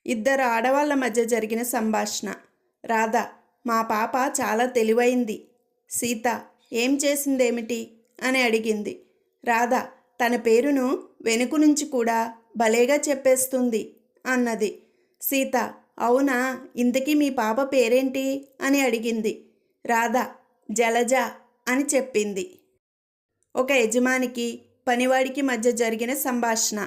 ఇద్దరు ఆడవాళ్ల మధ్య జరిగిన సంభాషణ. రాధ: మా పాప చాలా తెలివైంది. సీత: ఏం చేసిందేమిటి అని అడిగింది. రాధ: తన పేరును వెనుక నుంచి కూడా భలేగా చెప్పేస్తుంది అన్నది. సీత: అవునా, ఇంతకీ మీ పాప పేరేంటి అని అడిగింది. రాధ: జలజ అని చెప్పింది. ఒక యజమానికి పనివాడికి మధ్య జరిగిన సంభాషణ.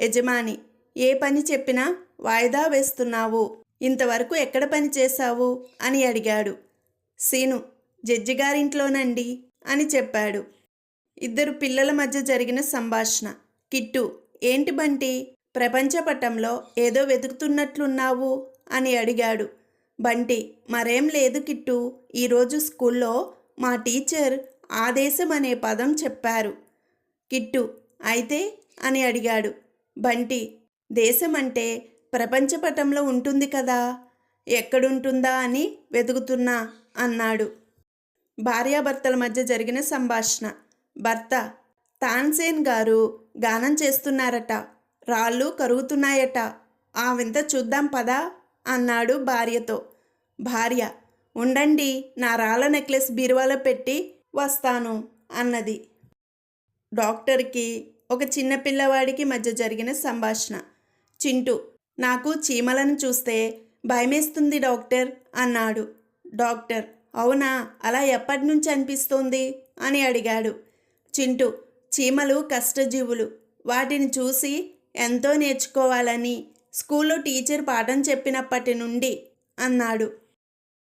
యజమాని: ఏ పని చెప్పినా వాయిదా వేస్తున్నావు, ఇంతవరకు ఎక్కడ పని చేశావు అని అడిగాడు. సీను: జడ్జిగారింట్లోనండి అని చెప్పాడు. ఇద్దరు పిల్లల మధ్య జరిగిన సంభాషణ. కిట్టు: ఏంటి బంటి, ప్రపంచ పటంలో ఏదో వెతుకుతున్నట్లున్నావు అని అడిగాడు. బంటి: మరేం లేదు కిట్టు, ఈరోజు స్కూల్లో మా టీచర్ ఆదేశం అనే పదం చెప్పారు. కిట్టు: అయితే అని అడిగాడు. బంటి: దేశం అంటే ప్రపంచపటంలో ఉంటుంది కదా, ఎక్కడుంటుందా అని వెతుకుతున్నా అన్నాడు. భార్యాభర్తల మధ్య జరిగిన సంభాషణ. భర్త: తాన్సేన్ గారు గానం చేస్తున్నారట, రాళ్ళు కరుగుతున్నాయట, ఆ వింత చూద్దాం పదా అన్నాడు భార్యతో. భార్య: ఉండండి, నా రాళ్ళ నెక్లెస్ బీరువాలో పెట్టి వస్తాను అన్నది. డాక్టర్కి ఒక చిన్న పిల్లవాడికి మధ్య జరిగిన సంభాషణ. చింటూ: నాకు చీమలను చూస్తే భయమేస్తుంది డాక్టర్ అన్నాడు. డాక్టర్: అవునా, అలా ఎప్పటి నుంచి అనిపిస్తోంది అని అడిగాడు. చింటూ: చీమలు కష్టజీవులు, వాటిని చూసి ఎంతో నేర్చుకోవాలని స్కూల్లో టీచర్ పాఠం చెప్పినప్పటి నుండి అన్నాడు.